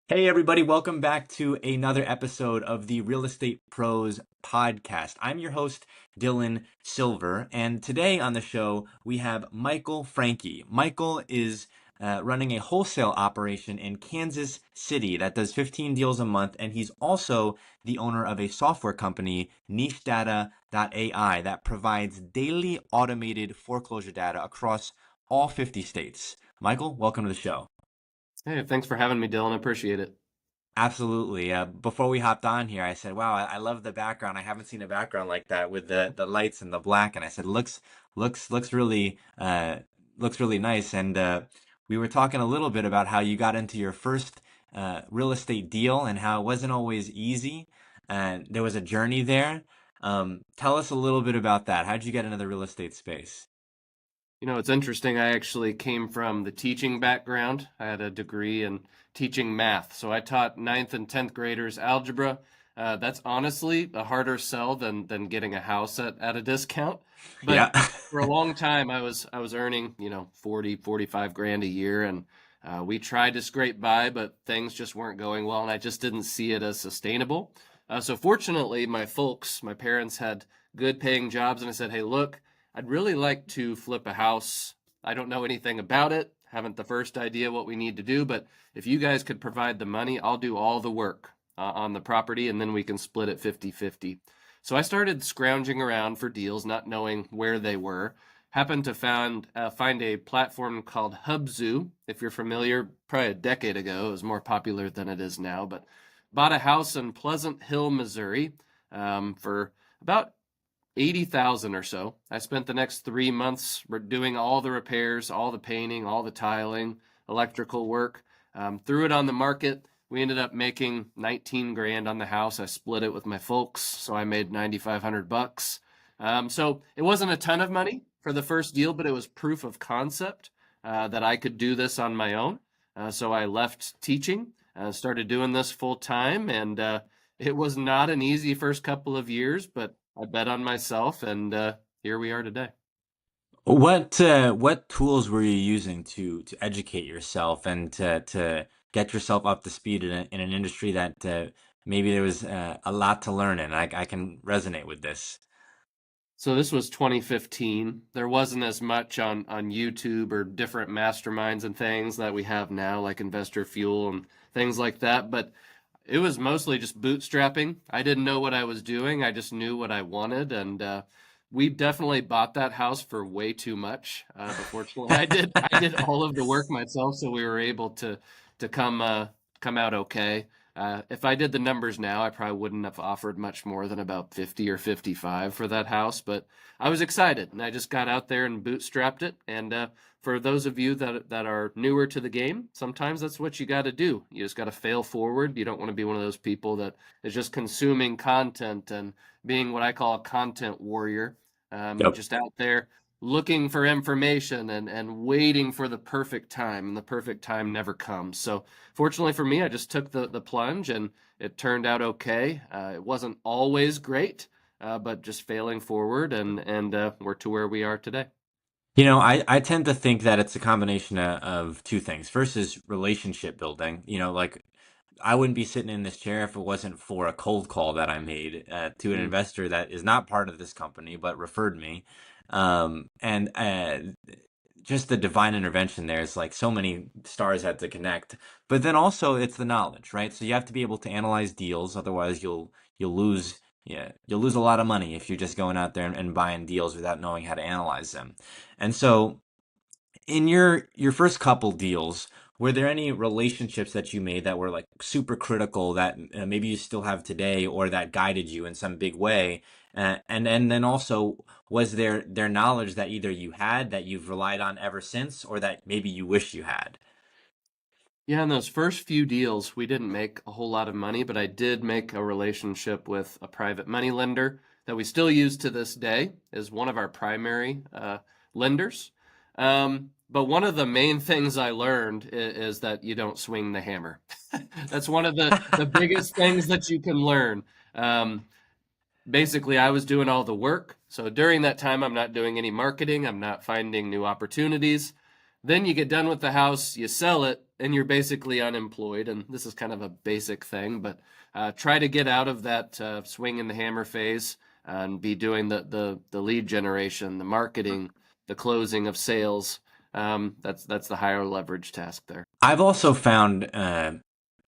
Hey, everybody, welcome back to another episode of the Real Estate Pros podcast. I'm your host, Dylan Silver, and today on the show we have Michael Franke. Michael is running a wholesale operation in Kansas City that does 15 deals a month, and he's also the owner of a software company, NicheData.ai, that provides daily automated foreclosure data across all 50 states. Michael, welcome to the show. Hey, thanks for having me, Dylan. I appreciate it. Absolutely. Before we hopped on here, I said, "Wow, I love the background. I haven't seen a background like that with the lights and the black." And I said, "Looks really looks really nice." And we were talking a little bit about how you got into your first real estate deal and how it wasn't always easy, and there was a journey there. Tell us a little bit about that. How'd you get into the real estate space? It's interesting. I actually came from the teaching background. I had a degree in teaching math. So I taught ninth and 10th graders algebra. That's honestly a harder sell than getting a house at a discount. Yeah. But for a long time, I was earning, 40, 45 grand a year. And we tried to scrape by, but things just weren't going well. And I just didn't see it as sustainable. So fortunately, my parents had good paying jobs. And I said, hey, look, I'd really like to flip a house. I don't know anything about it, haven't the first idea what we need to do, but if you guys could provide the money, I'll do all the work on the property and then we can split it 50-50. So I started scrounging around for deals, not knowing where they were. Happened to find a platform called Hubzu. If you're familiar, probably a decade ago, it was more popular than it is now, but bought a house in Pleasant Hill, Missouri, for about 80,000 or so. I spent the next 3 months doing all the repairs, all the painting, all the tiling, electrical work. Threw it on the market. We ended up making 19 grand on the house. I split it with my folks, so I made 9,500 bucks. So it wasn't a ton of money for the first deal, but it was proof of concept that I could do this on my own. So I left teaching, started doing this full time, and it was not an easy first couple of years, but I bet on myself, and here we are today. What tools were you using to educate yourself and to get yourself up to speed in an industry that maybe there was a lot to learn in? I can resonate with this. So this was 2015. There wasn't as much on YouTube or different masterminds and things that we have now, like Investor Fuel and things like that. But it was mostly just bootstrapping. I didn't know what I was doing. I just knew what I wanted, and we definitely bought that house for way too much. But fortunately, I did all of the work myself, so we were able to come out okay. If I did the numbers now, I probably wouldn't have offered much more than about 50 or 55 for that house, but I was excited and I just got out there and bootstrapped it. And for those of you that are newer to the game, sometimes that's what you got to do. You just got to fail forward. You don't want to be one of those people that is just consuming content and being what I call a content warrior, Yep. just out there looking for information and waiting for the perfect time, and the perfect time never comes. So fortunately for me, I just took the plunge and it turned out okay. It wasn't always great, but just failing forward, and we're to where we are today. I tend to think that it's a combination of two things. First is relationship building. Like I wouldn't be sitting in this chair if it wasn't for a cold call that I made to an Mm. investor that is not part of this company but referred me. And just the divine intervention there is like so many stars had to connect. But then also it's the knowledge, right? So you have to be able to analyze deals, otherwise you'll lose you'll lose a lot of money if you're just going out there and buying deals without knowing how to analyze them. And so in your first couple deals, were there any relationships that you made that were like super critical that maybe you still have today or that guided you in some big way? And then also, was there knowledge that either you had that you've relied on ever since, or that maybe you wish you had? Yeah, in those first few deals, we didn't make a whole lot of money, but I did make a relationship with a private money lender that we still use to this day as one of our primary lenders. But one of the main things I learned is that you don't swing the hammer. That's one of the biggest things that you can learn. Um, Basically, I was doing all the work. So during that time, I'm not doing any marketing, I'm not finding new opportunities. Then you get done with the house, you sell it, and you're basically unemployed, and this is kind of a basic thing, but try to get out of that swing in the hammer phase and be doing the lead generation, the marketing, the closing of sales. That's the higher leverage task there. I've also found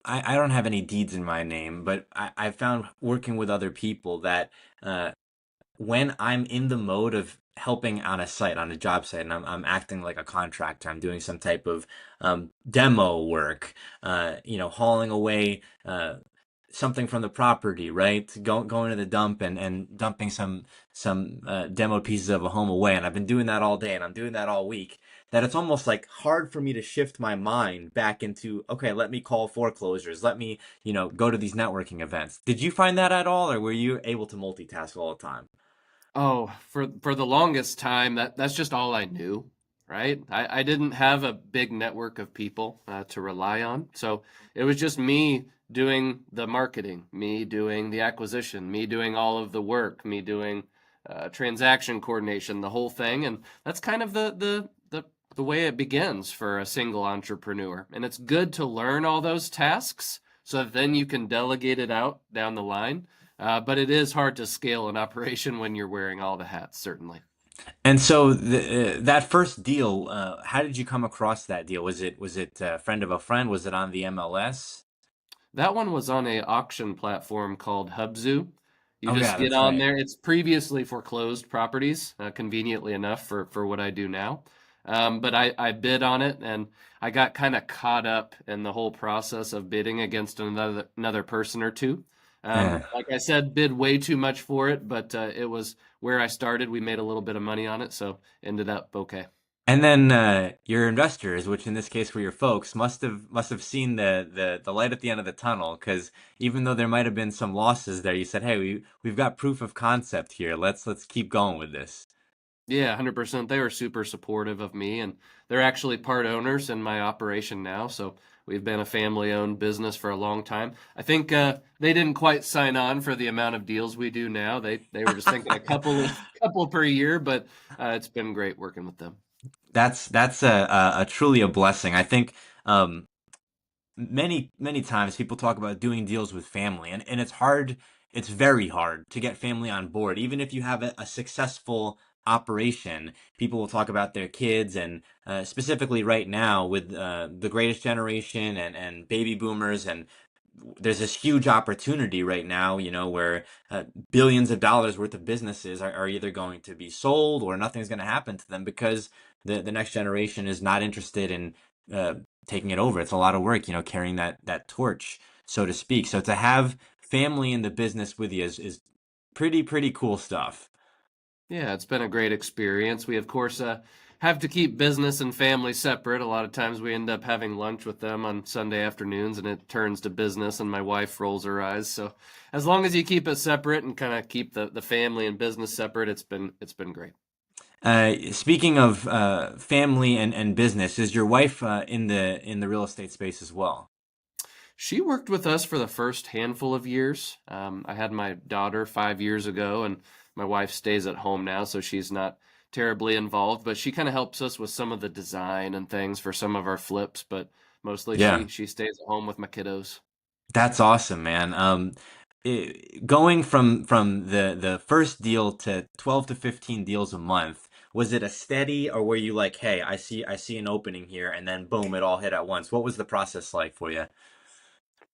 I don't have any deeds in my name, but I found working with other people that uh, when I'm in the mode of helping on a site, on a job site, and I'm acting like a contractor, I'm doing some type of demo work, hauling away something from the property, right? Going to the dump and dumping some demo pieces of a home away. And I've been doing that all day, and I'm doing that all week. That it's almost like hard for me to shift my mind back into, okay, let me call foreclosures. Let me, go to these networking events. Did you find that at all, or were you able to multitask all the time? Oh, for the longest time, that's just all I knew, right? I didn't have a big network of people to rely on. So it was just me doing the marketing, me doing the acquisition, me doing all of the work, me doing transaction coordination, the whole thing. And that's kind of the way it begins for a single entrepreneur. And it's good to learn all those tasks so that then you can delegate it out down the line. But it is hard to scale an operation when you're wearing all the hats, certainly. And so that first deal, how did you come across that deal? Was it a friend of a friend? Was it on the MLS? That one was on a auction platform called Hubzu. You Oh just yeah, get that's on right. there. It's previously foreclosed properties, conveniently enough for what I do now. But I bid on it and I got kind of caught up in the whole process of bidding against another person or two. Yeah. Like I said, bid way too much for it, but it was where I started. We made a little bit of money on it, so ended up okay. And then your investors, which in this case were your folks, must have seen the light at the end of the tunnel. Because even though there might have been some losses there, you said, "Hey, we've got proof of concept here. Let's keep going with this." Yeah, 100%. They were super supportive of me, and they're actually part owners in my operation now. So we've been a family-owned business for a long time. I think they didn't quite sign on for the amount of deals we do now. They were just thinking a couple per year, but it's been great working with them. That's a truly a blessing. I think um, many times people talk about doing deals with family, and it's hard, it's very hard to get family on board. Even if you have a successful operation, people will talk about their kids, and specifically right now with the greatest generation and baby boomers, and there's this huge opportunity right now, where billions of dollars worth of businesses are either going to be sold or nothing's going to happen to them because the next generation is not interested in uh, taking it over. It's a lot of work, carrying that torch, so to speak. So to have family in the business with you is pretty cool stuff. Yeah, it's been a great experience. We, of course, have to keep business and family separate. A lot of times we end up having lunch with them on Sunday afternoons and it turns to business and my wife rolls her eyes. So as long as you keep it separate and kind of keep the family and business separate, it's been great. Speaking of family and business, is your wife in the real estate space as well? She worked with us for the first handful of years. I had my daughter 5 years ago, and my wife stays at home now, so she's not terribly involved. But she kind of helps us with some of the design and things for some of our flips. But mostly Yeah. she stays at home with my kiddos. That's awesome, man. Going from the first deal to 12 to 15 deals a month, was it a steady, or were you like, hey, I see an opening here, and then boom, it all hit at once? What was the process like for you?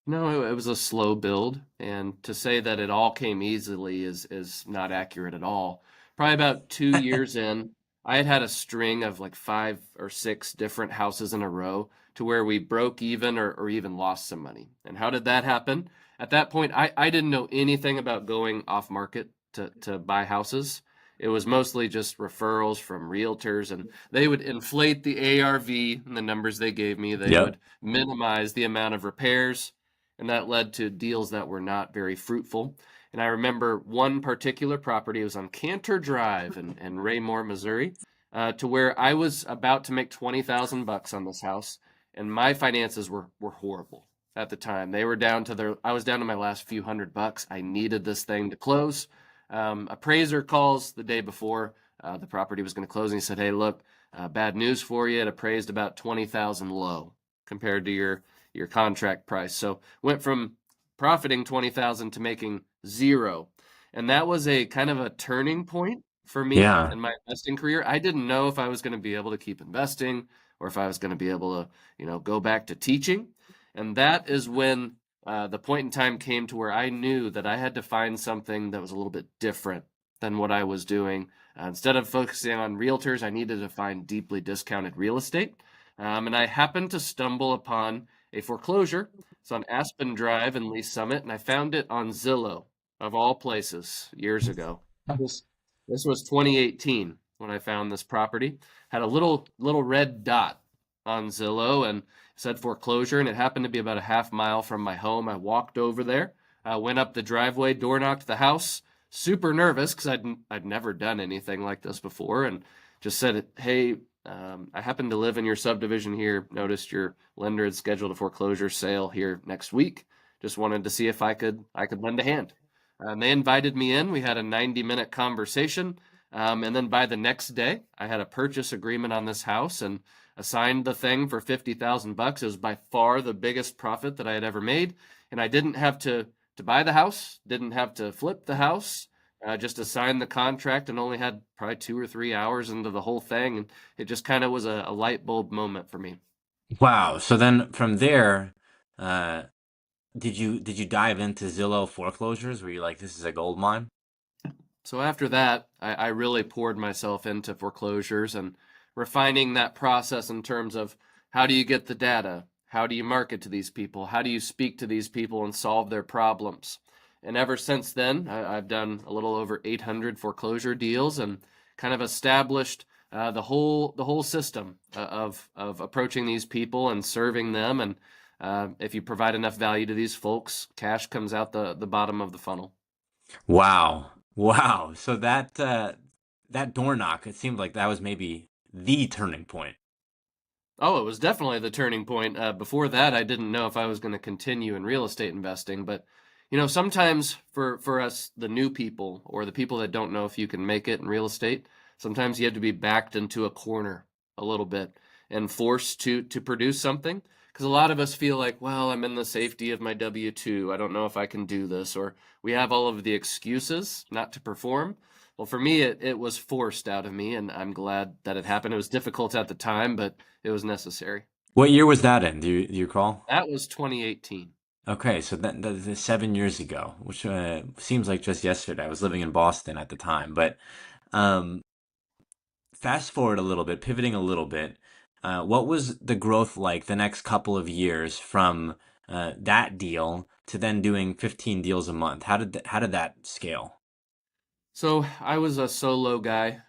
No, it was a slow build, and to say that it all came easily is not accurate at all. Probably about 2 years in, I had had a string of like 5 or 6 different houses in a row to where we broke even or even lost some money. And how did that happen? At that point, I didn't know anything about going off market to buy houses. It was mostly just referrals from realtors, and they would inflate the ARV and the numbers they gave me. They Yep. would minimize the amount of repairs and that led to deals that were not very fruitful. And I remember one particular property, it was on Cantor Drive in Raymore, Missouri, to where I was about to make 20,000 bucks on this house, and my finances were horrible at the time. They were down to I was down to my last few $100. I needed this thing to close. Appraiser calls the day before the property was going to close, and he said, "Hey, look, bad news for you. It appraised about 20,000 low." compared to your contract price. So went from profiting 20,000 to making zero. And that was a kind of a turning point for me Yeah. in my investing career. I didn't know if I was going to be able to keep investing or if I was going to be able to, go back to teaching. And that is when the point in time came to where I knew that I had to find something that was a little bit different than what I was doing. Instead of focusing on realtors, I needed to find deeply discounted real estate. And I happened to stumble upon a foreclosure. It's on Aspen Drive in Lee Summit, and I found it on Zillow, of all places, years ago. This this was 2018 when I found this property. Had a little red dot on Zillow and said foreclosure, and it happened to be about a half mile from my home. I walked over there, went up the driveway, door knocked the house, super nervous because I'd never done anything like this before, and just said, "Hey, I happen to live in your subdivision here. Noticed your lender had scheduled a foreclosure sale here next week. Just wanted to see if I could lend a hand." And they invited me in. We had a 90-minute conversation. And then by the next day, I had a purchase agreement on this house and assigned the thing for 50,000 bucks. It was by far the biggest profit that I had ever made. And I didn't have to buy the house, didn't have to flip the house, just assigned the contract and only had probably 2 or 3 hours into the whole thing. And it just kind of was a light bulb moment for me. Wow. So then from there, uh, did you dive into Zillow foreclosures? Were you like, this is a gold mine? So after that, I really poured myself into foreclosures and refining that process in terms of how do you get the data? How do you market to these people? How do you speak to these people and solve their problems? And ever since then, I've done a little over 800 foreclosure deals and kind of established the whole system of approaching these people and serving them. And if you provide enough value to these folks, cash comes out the bottom of the funnel. Wow. Wow. So that door knock, it seemed like that was maybe the turning point. Oh, it was definitely the turning point. Before that, I didn't know if I was going to continue in real estate investing. But, sometimes for us, the new people or the people that don't know if you can make it in real estate, sometimes you have to be backed into a corner a little bit and forced to produce something. Because a lot of us feel like, well, I'm in the safety of my W-2. I don't know if I can do this. Or we have all of the excuses not to perform. Well, for me, it was forced out of me, and I'm glad that it happened. It was difficult at the time, but it was necessary. What year was that in? Do you recall? That was 2018. Okay, so that's 7 years ago, which seems like just yesterday. I was living in Boston at the time, but um, fast forward a little bit, pivoting a little bit. What was the growth like the next couple of years from that deal to then doing 15 deals a month? How did that scale? So I was a solo guy,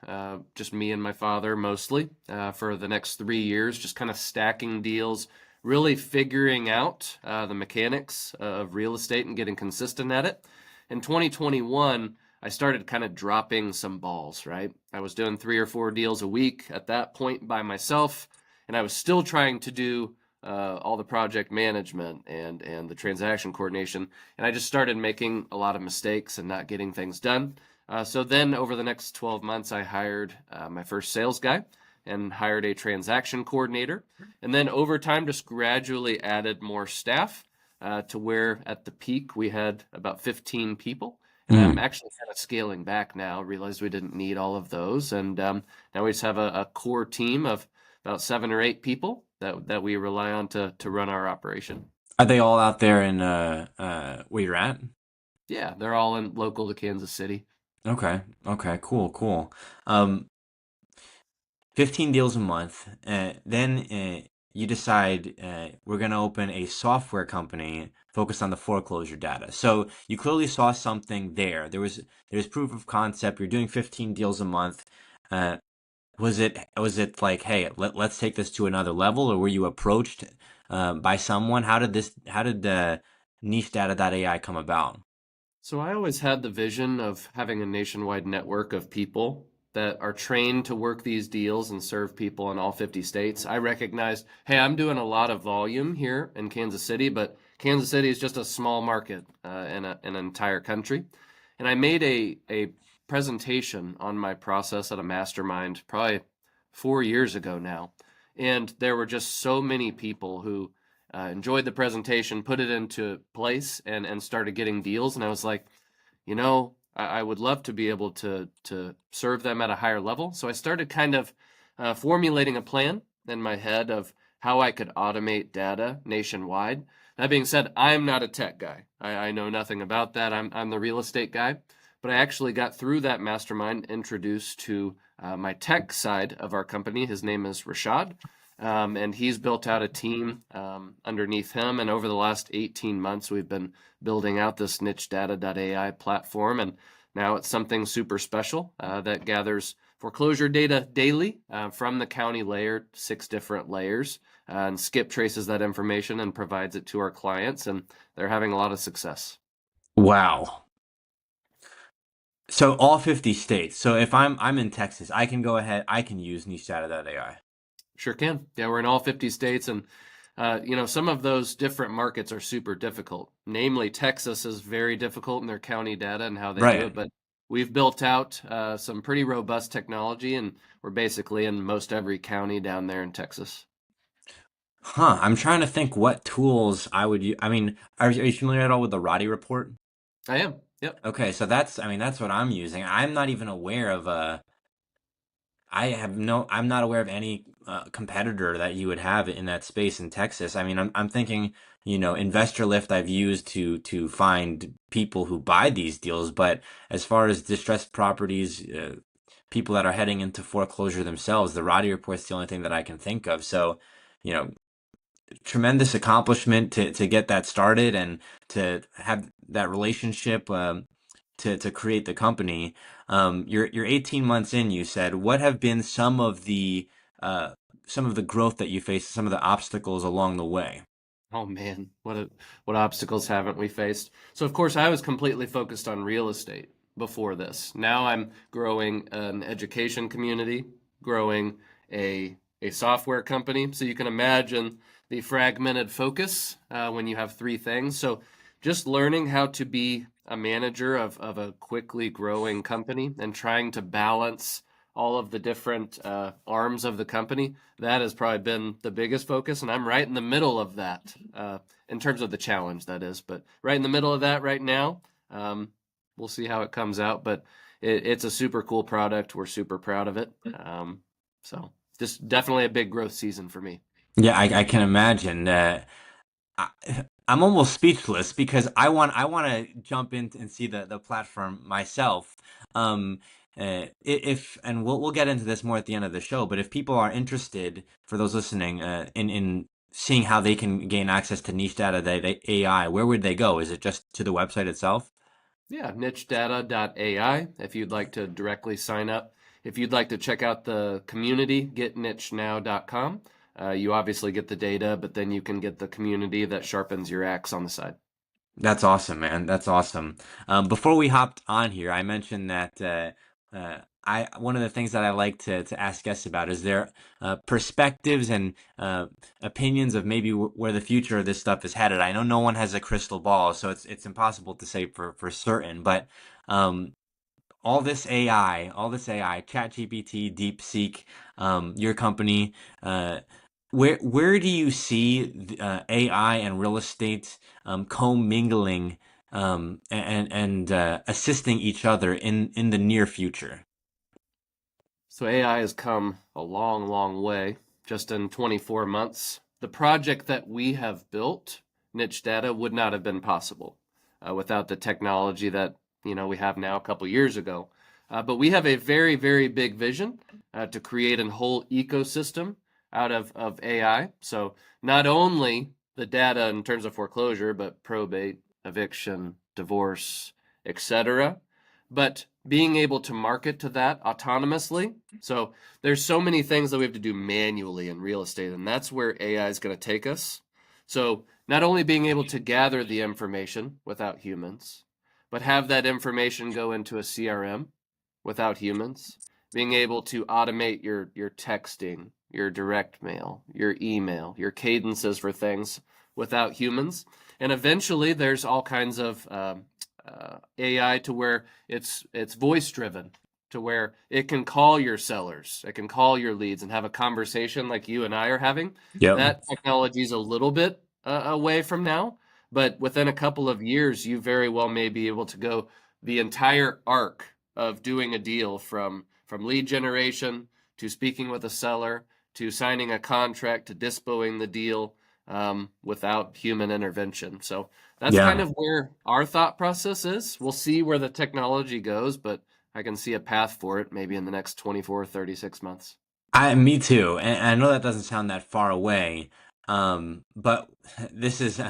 just me and my father mostly, for the next 3 years, just kind of stacking deals, really figuring out the mechanics of real estate and getting consistent at it. In 2021, I started kind of dropping some balls, right? I was doing 3 or 4 deals a week at that point by myself, and I was still trying to do all the project management and the transaction coordination, and I just started making a lot of mistakes and not getting things done. So then over the next 12 months, I hired my first sales guy and hired a transaction coordinator. And then over time, just gradually added more staff to where at the peak we had about 15 people. And I'm Mm. actually kind of scaling back now, realized we didn't need all of those. And now we just have a core team of about 7 or 8 people that we rely on to run our operation. Are they all out there in where you're at? Yeah, they're all in local to Kansas City. Okay. Okay. Cool. Cool. Um, 15 deals a month. Then you decide we're going to open a software company focused on the foreclosure data. So you clearly saw something there. There was proof of concept. You're doing 15 deals a month. Uh, was it like, hey, let's take this to another level, or were you approached by someone? How did the niche data.ai come about? So I always had the vision of having a nationwide network of people that are trained to work these deals and serve people in all 50 states. I recognized, hey, I'm doing a lot of volume here in Kansas City, but Kansas City is just a small market in an entire country. And I made a presentation on my process at a mastermind probably 4 years ago now. And there were just so many people who enjoyed the presentation, put it into place, and started getting deals. And I was like, I would love to be able to serve them at a higher level. So I started kind of formulating a plan in my head of how I could automate data nationwide. That being said, I'm not a tech guy. I know nothing about that. I'm the real estate guy. But I actually got through that mastermind introduced to my tech side of our company. His name is Rashad. And he's built out a team underneath him. And over the last 18 months, we've been building out this niche data.ai platform. And now it's something super special that gathers foreclosure data daily from the county layer, 6 different layers, and Skip traces that information and provides it to our clients. And they're having a lot of success. Wow. So all 50 states. So if I'm in Texas, I can go ahead, I can use niche data.ai. Sure can. Yeah, we're in all 50 states, and some of those different markets are super difficult. Namely, Texas is very difficult in their county data and how they do Right. it, but we've built out some pretty robust technology, and we're basically in most every county down there in Texas. Huh. I'm trying to think what tools I would use. I mean, are you familiar at all with the Roddy report? I am. Yep. Okay, so that's, I mean, that's what I'm using. I'm not even aware of I'm not aware of any competitor that you would have in that space in Texas. I mean, I'm thinking, Investor Lift I've used to find people who buy these deals, but as far as distressed properties, people that are heading into foreclosure themselves, the Roddy report's the only thing that I can think of. So, you know, tremendous accomplishment to get that started and to have that relationship to create the company. You're 18 months in, you said. What have been uh, some of the growth that you faced, some of the obstacles along the way? Oh man, what obstacles haven't we faced? So of course I was completely focused on real estate before this. Now I'm growing an education community, growing a software company. So you can imagine the fragmented focus when you have 3 things. So just learning how to be a manager of a quickly growing company and trying to balance all of the different arms of the company, that has probably been the biggest focus. And I'm right in the middle of that in terms of the challenge, that is. But right in the middle of that right now. Um, we'll see how it comes out. But it's a super cool product. We're super proud of it. So just definitely a big growth season for me. Yeah, I can imagine. I, I'm almost speechless because I want to jump in and see the platform myself. Um, if and we'll get into this more at the end of the show, but if people are interested, for those listening, in seeing how they can gain access to niche data, the AI, where would they go? Is it just to the website itself? Yeah, nichedata.ai if you'd like to directly sign up. If you'd like to check out the community, getnichenow.com. You obviously get the data, but then you can get the community that sharpens your axe on the side. That's awesome, man. That's awesome. Before we hopped on here, I mentioned that I one of the things that I like to ask guests about is their perspectives and opinions of maybe where the future of this stuff is headed. I know no one has a crystal ball, so it's impossible to say for certain. But um, all this AI, ChatGPT, DeepSeek, your company, uh, where do you see AI and real estate commingling and assisting each other in the near future? So AI has come a long, long way just in 24 months. The project that we have built, Niche Data, would not have been possible without the technology that we have now a couple years ago. But we have a very, very big vision to create a whole ecosystem out of AI. So not only the data in terms of foreclosure, but probate, eviction, divorce, etc. But being able to market to that autonomously. So there's so many things that we have to do manually in real estate, and that's where AI is going to take us. So not only being able to gather the information without humans, but have that information go into a CRM without humans, being able to automate your texting, your direct mail, your email, your cadences for things without humans. And eventually there's all kinds of AI to where it's voice driven to where it can call your sellers, it can call your leads and have a conversation like you and I are having. Yep. That technology is a little bit away from now, but within a couple of years, you very well may be able to go the entire arc of doing a deal from lead generation to speaking with a seller to signing a contract to dispoing the deal without human intervention. So that's kind Yeah. of where our thought process is. We'll see where the technology goes, but I can see a path for it maybe in the next 24 or 36 months. Me too. And I know that doesn't sound that far away. But this is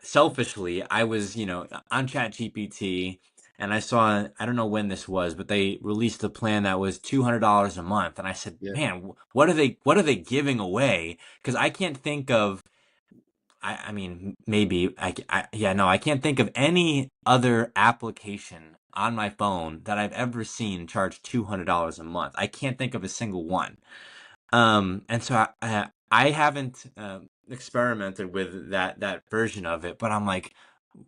selfishly, I was, on ChatGPT and I saw, I don't know when this was, but they released a plan that was $200 a month. And I said, Yeah. man, what are they giving away? Because I can't think of, I mean, maybe yeah, no, I can't think of any other application on my phone that I've ever seen charge $200 a month. I can't think of a single one. And so I haven't experimented with that version of it, but I'm like,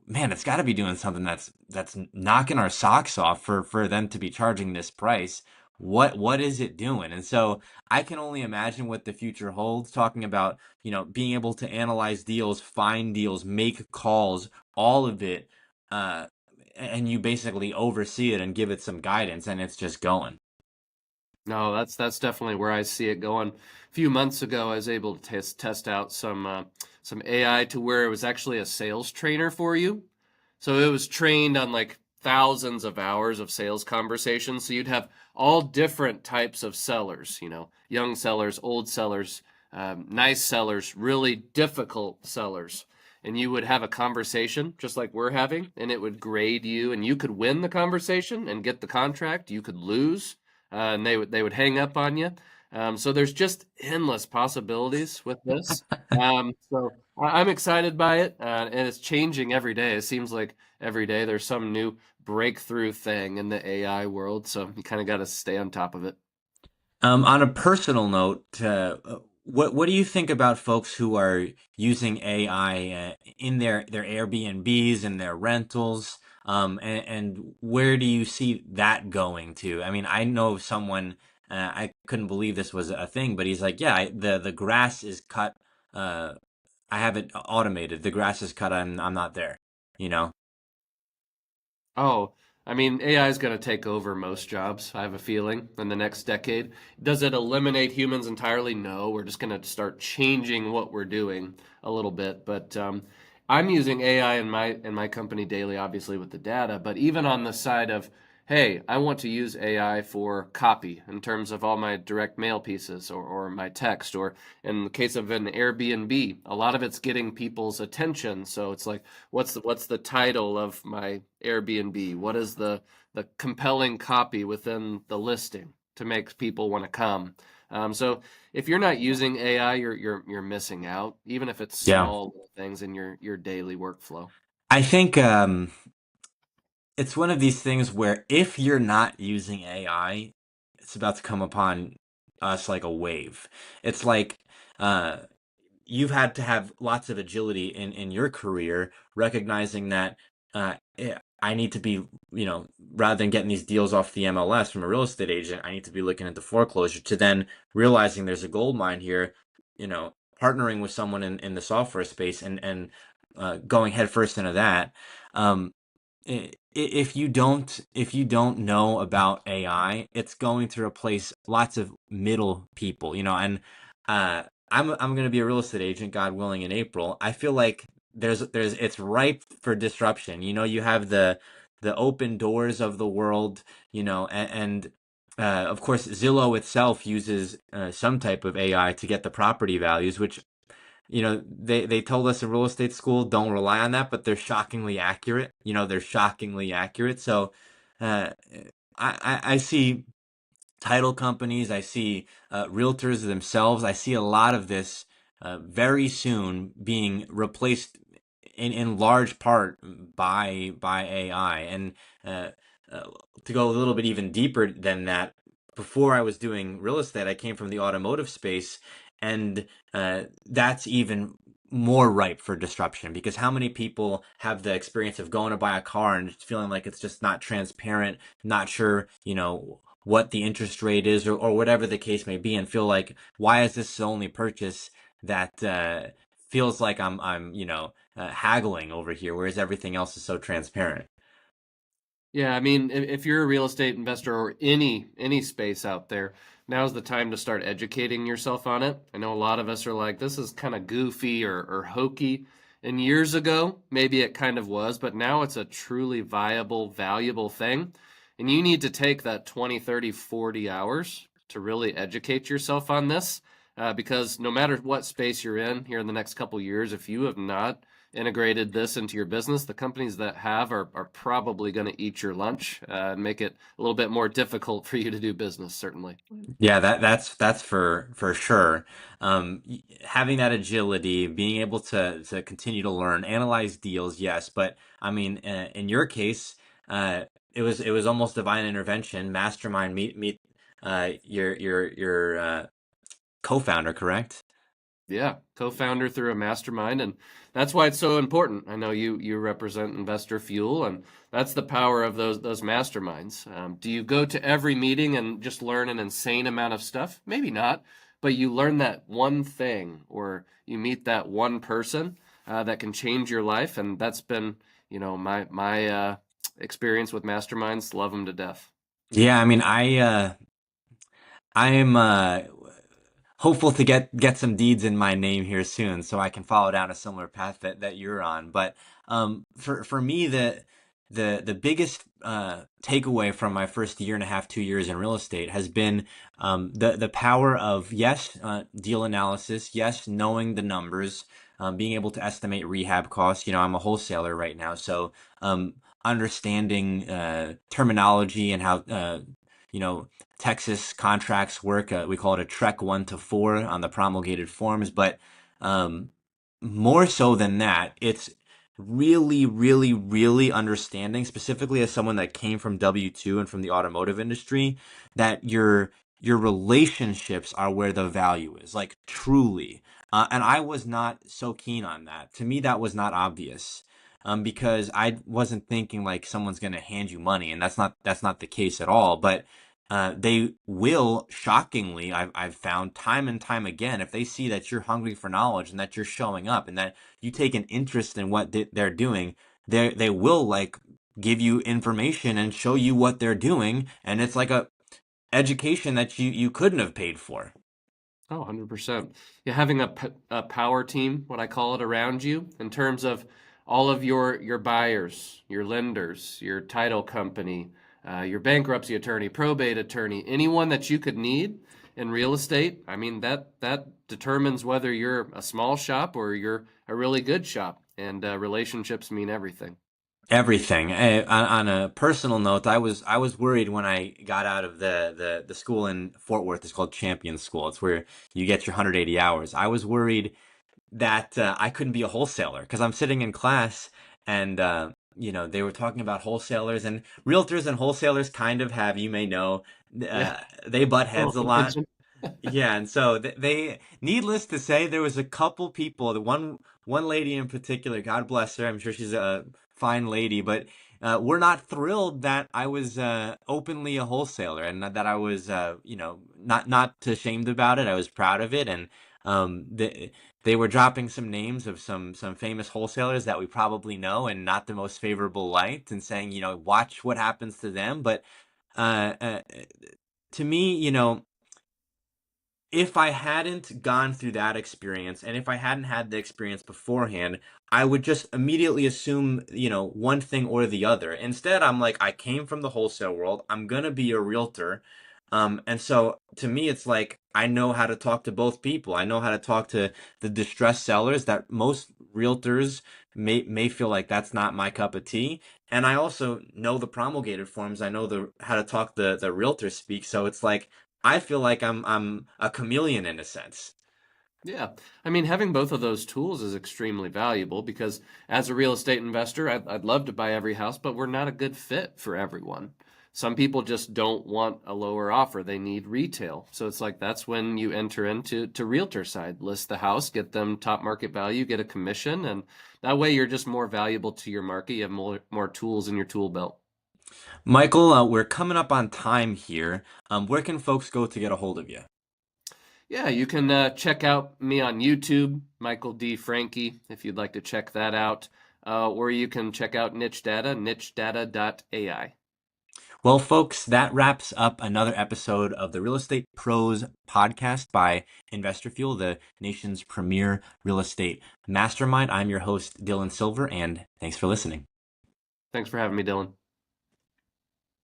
man, it's got to be doing something that's knocking our socks off for them to be charging this price. What is it doing? And so I can only imagine what the future holds, talking about, being able to analyze deals, find deals, make calls, all of it, uh, and you basically oversee it and give it some guidance, and it's just going. No, that's definitely where I see it going. A few months ago, I was able to test out some AI to where it was actually a sales trainer for you. So it was trained on like thousands of hours of sales conversations. So you'd have all different types of sellers, young sellers, old sellers, nice sellers, really difficult sellers. And you would have a conversation just like we're having, and it would grade you, and you could win the conversation and get the contract. You could lose, and they would hang up on you. So there's just endless possibilities with this. So I'm excited by it, and it's changing every day. It seems like every day there's some new breakthrough thing in the AI world. So you kind of got to stay on top of it. On a personal note, what do you think about folks who are using AI in their Airbnbs and their rentals? And where do you see that going to? I mean, I know someone, I couldn't believe this was a thing, but he's like, yeah, the grass is cut. Uh, I have it automated. The grass is cut. I'm not there. You know? Oh, I mean, AI is going to take over most jobs, I have a feeling, in the next decade. Does it eliminate humans entirely? No, we're just going to start changing what we're doing a little bit. But I'm using AI in my company daily, obviously with the data, but even on the side of, hey, I want to use AI for copy in terms of all my direct mail pieces or my text, or in the case of an Airbnb, a lot of it's getting people's attention. So it's like, what's the title of my Airbnb? What is the compelling copy within the listing to make people want to come? So if you're not using AI, you're missing out, even if it's Yeah. small things in your daily workflow. I think it's one of these things where if you're not using AI, it's about to come upon us like a wave. It's like uh, you've had to have lots of agility in your career, recognizing that I need to be, rather than getting these deals off the MLS from a real estate agent, I need to be looking into foreclosure to then realizing there's a gold mine here, partnering with someone in the software space and going headfirst into that. Um, if you don't know about AI, it's going to replace lots of middle people, and uh I'm going to be a real estate agent, God willing, in April. I feel like there's it's ripe for disruption. You have the open doors of the world, and of course Zillow itself uses some type of AI to get the property values, which they told us in real estate school, don't rely on that, but they're shockingly accurate. They're shockingly accurate. So uh, I see title companies, I see realtors themselves, I see a lot of this very soon being replaced in large part by AI. And uh, uh, to go a little bit even deeper than that, before I was doing real estate, I came from the automotive space, and that's even more ripe for disruption, because how many people have the experience of going to buy a car and just feeling like it's just not transparent, not sure, what the interest rate is, or whatever the case may be, and feel like, why is this the only purchase that feels like I'm haggling over here, whereas everything else is so transparent. Yeah, I mean, if you're a real estate investor or any space out there, now's the time to start educating yourself on it. I know a lot of us are like, this is kind of goofy or hokey. And years ago, maybe it kind of was, but now it's a truly viable, valuable thing. And you need to take that 20, 30, 40 hours to really educate yourself on this. Because no matter what space you're in here in the next couple years, if you have not integrated this into your business, the companies that have are probably going to eat your lunch and make it a little bit more difficult for you to do business, certainly. Yeah, that's for sure. Having that agility, being able to continue to learn, analyze deals, yes, but I mean, in your case, uh, it was almost divine intervention. Mastermind, meet your co-founder, correct? Yeah, co-founder through a mastermind, and that's why it's so important. I know you represent Investor Fuel, and that's the power of those masterminds. Do you go to every meeting and just learn an insane amount of stuff? Maybe not, but you learn that one thing, or you meet that one person that can change your life, and that's been, my experience with masterminds. Love them to death. Yeah, I mean, I am hopeful to get some deeds in my name here soon, so I can follow down a similar path that you're on. But for me, the biggest takeaway from my first year and a half, 2 years in real estate has been the power of, yes, deal analysis, yes, knowing the numbers, being able to estimate rehab costs. I'm a wholesaler right now, so understanding terminology and how you know Texas contracts work. We call it a Trek 1 to 4 on the promulgated forms, but um, more so than that, it's really, really, really understanding, specifically as someone that came from W-2 and from the automotive industry, that your relationships are where the value is, like truly. And I was not so keen on that. To me, that was not obvious. Because I wasn't thinking like someone's going to hand you money, and that's not the case at all. But they will, shockingly, I've found time and time again, if they see that you're hungry for knowledge and that you're showing up and that you take an interest in what they're doing, they will like give you information and show you what they're doing, and it's like a education that you couldn't have paid for. Oh, 100%. Yeah, having a power team, what I call it, around you in terms of all of your buyers, your lenders, your title company, your bankruptcy attorney, probate attorney, anyone that you could need in real estate. I mean, that determines whether you're a small shop or you're a really good shop, and relationships mean everything. Everything. On a personal note, I was worried when I got out of the school in Fort Worth. It's called Champion School. It's where you get your 180 hours. I was worried that I couldn't be a wholesaler, because I'm sitting in class and they were talking about wholesalers, and realtors and wholesalers kind of have, you may know, Yeah, they butt a little heads a lot. contention. Yeah, and so they, needless to say, there was a couple people. The one lady in particular, God bless her. I'm sure she's a fine lady, but we're not thrilled that I was openly a wholesaler, and that I was, not ashamed about it. I was proud of it, and they were dropping some names of some famous wholesalers that we probably know and not the most favorable light, and saying, watch what happens to them. But uh, uh, to me, if I hadn't gone through that experience, and if I hadn't had the experience beforehand, I would just immediately assume, one thing or the other. Instead, I'm like, I came from the wholesale world. I'm gonna be a realtor. And so to me, it's like I know how to talk to both people. I know how to talk to the distressed sellers that most realtors may feel like that's not my cup of tea. And I also know the promulgated forms. I know the how to talk the realtor speak. So it's like I feel like I'm a chameleon in a sense. Yeah. I mean, having both of those tools is extremely valuable because as a real estate investor, I'd love to buy every house, but we're not a good fit for everyone. some people just don't want a lower offer. They need retail. So it's like that's when you enter into realtor side, list the house, get them top market value, get a commission, and that way you're just more valuable to your market. You have more tools in your tool belt. Michael, we're coming up on time here. Where can folks go to get a hold of you? Yeah, you can check out me on YouTube, Michael D. Franke, if you'd like to check that out. Or you can check out Niche Data, nichedata.ai. Well, folks, that wraps up another episode of the Real Estate Pros podcast by Investor Fuel, the nation's premier real estate mastermind. I'm your host, Dylan Silver, and thanks for listening. Thanks for having me, Dylan.